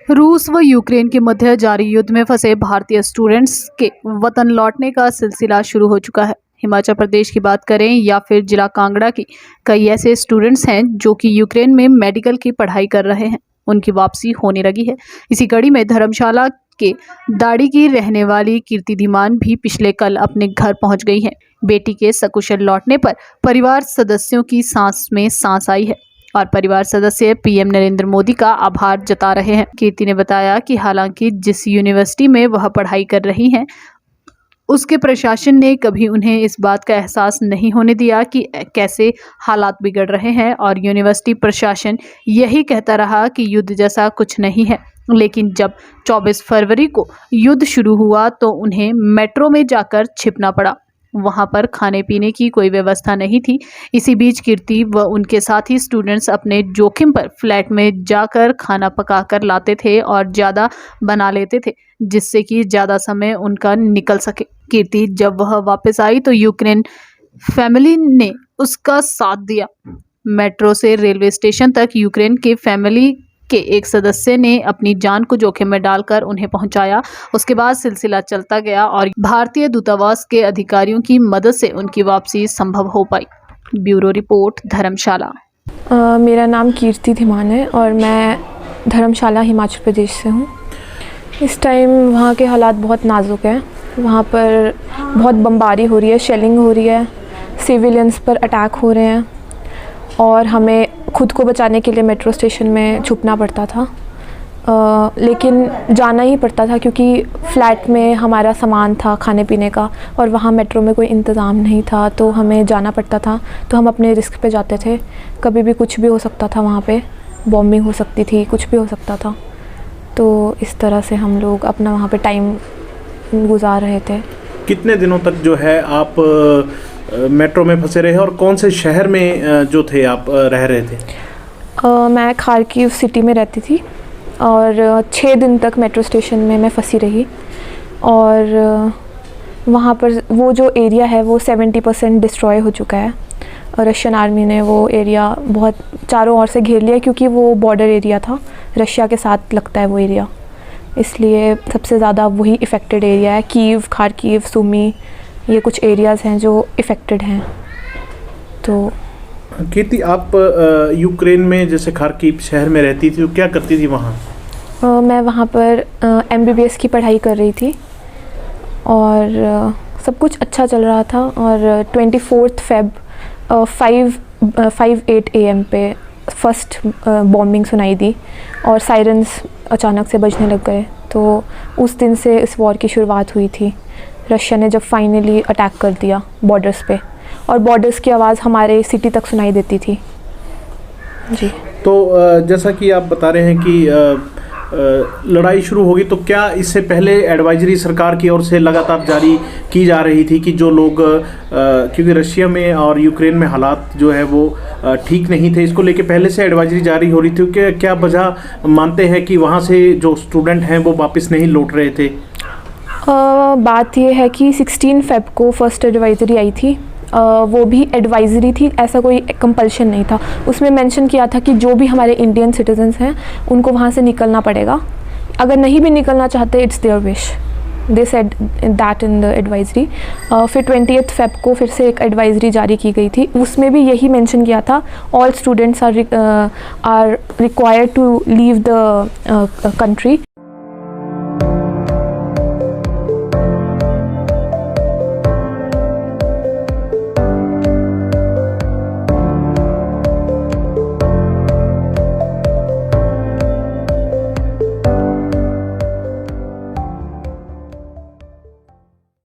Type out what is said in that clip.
रूस व यूक्रेन के मध्य जारी युद्ध में फंसे भारतीय स्टूडेंट्स के वतन लौटने का सिलसिला शुरू हो चुका है। हिमाचल प्रदेश की बात करें या फिर जिला कांगड़ा की, कई ऐसे स्टूडेंट्स हैं जो कि यूक्रेन में मेडिकल की पढ़ाई कर रहे हैं। उनकी वापसी होने लगी है। इसी कड़ी में धर्मशाला के दाड़ी की रहने वाली कीर्ति धीमान भी पिछले कल अपने घर पहुंच गई हैं। बेटी के सकुशल लौटने पर परिवार सदस्यों की सांस में सांस आई है और परिवार सदस्य पीएम नरेंद्र मोदी का आभार जता रहे हैं। कीर्ति ने बताया कि हालांकि जिस यूनिवर्सिटी में वह पढ़ाई कर रही हैं, उसके प्रशासन ने कभी उन्हें इस बात का एहसास नहीं होने दिया कि कैसे हालात बिगड़ रहे हैं और यूनिवर्सिटी प्रशासन यही कहता रहा कि युद्ध जैसा कुछ नहीं है। लेकिन जब 24 फरवरी को युद्ध शुरू हुआ तो उन्हें मेट्रो में जाकर छिपना पड़ा। वहां पर खाने पीने की कोई व्यवस्था नहीं थी। इसी बीच कीर्ति व उनके साथी स्टूडेंट्स अपने जोखिम पर फ्लैट में जाकर खाना पकाकर लाते थे और ज़्यादा बना लेते थे, जिससे कि ज़्यादा समय उनका निकल सके। कीर्ति जब वह वापस आई तो यूक्रेन फैमिली ने उसका साथ दिया। मेट्रो से रेलवे स्टेशन तक यूक्रेन के फैमिली के एक सदस्य ने अपनी जान को जोखिम में डालकर उन्हें पहुंचाया। उसके बाद सिलसिला चलता गया और भारतीय दूतावास के अधिकारियों की मदद से उनकी वापसी संभव हो पाई। ब्यूरो रिपोर्ट, धर्मशाला। मेरा नाम कीर्ति धीमान है और मैं धर्मशाला हिमाचल प्रदेश से हूँ। इस टाइम वहाँ के हालात बहुत नाजुक हैं। वहाँ पर बहुत बमबारी हो रही है, शेलिंग हो रही है, सिविलियंस पर अटैक हो रहे हैं और हमें खुद को बचाने के लिए मेट्रो स्टेशन में छुपना पड़ता था। लेकिन जाना ही पड़ता था क्योंकि फ़्लैट में हमारा सामान था खाने पीने का और वहाँ मेट्रो में कोई इंतज़ाम नहीं था, तो हमें जाना पड़ता था। तो हम अपने रिस्क पे जाते थे। कभी भी कुछ भी हो सकता था, वहाँ पे बॉम्बिंग हो सकती थी, कुछ भी हो सकता था। तो इस तरह से हम लोग अपना वहाँ पे टाइम गुजार रहे थे। कितने दिनों तक जो है आप मेट्रो में फंसे रहे और कौन से शहर में जो थे आप रह रहे थे? मैं खारकीव सिटी में रहती थी और 6 दिन तक मेट्रो स्टेशन में मैं फंसी रही और वहाँ पर वो जो एरिया है वो 70% डिस्ट्रॉय हो चुका है। रशियन आर्मी ने वो एरिया बहुत चारों ओर से घेर लिया क्योंकि वो बॉर्डर एरिया था, रशिया के साथ लगता है वो एरिया, इसलिए सबसे ज़्यादा वही इफ़ेक्टेड एरिया है। कीव, खारकीव, सुमी, ये कुछ एरियाज़ हैं जो इफ़ेक्टेड हैं। तो कीर्ति, आप यूक्रेन में जैसे खारकीव शहर में रहती थी तो क्या करती थी वहाँ? मैं वहाँ पर MBBS की पढ़ाई कर रही थी और सब कुछ अच्छा चल रहा था और 24 फेब 5:08 AM पे फर्स्ट बॉम्बिंग सुनाई दी और सायरन्स अचानक से बजने लग गए। तो उस दिन से इस वॉर की शुरुआत हुई थी। रशिया ने जब फाइनली अटैक कर दिया बॉर्डर्स पे और बॉर्डर्स की आवाज़ हमारे सिटी तक सुनाई देती थी जी। तो जैसा कि आप बता रहे हैं कि लड़ाई शुरू होगी, तो क्या इससे पहले एडवाइजरी सरकार की ओर से लगातार जारी की जा रही थी कि जो लोग क्योंकि रशिया में और यूक्रेन में हालात जो है वो ठीक नहीं थे, इसको लेके पहले से एडवाइजरी जारी हो रही थी कि क्या वजह मानते हैं कि वहाँ से जो स्टूडेंट हैं वो वापस नहीं लौट रहे थे? बात ये है कि 16 फेब को फर्स्ट एडवाइजरी आई थी। वो भी एडवाइजरी थी, ऐसा कोई कंपल्शन नहीं था। उसमें मेंशन किया था कि जो भी हमारे इंडियन सिटीजन्स हैं उनको वहाँ से निकलना पड़ेगा, अगर नहीं भी निकलना चाहते it's their wish, they said that in the advisory. फिर 20 फेब को फिर से एक एडवाइजरी जारी की गई थी, उसमें भी यही मेंशन किया था all students are required to leave the country.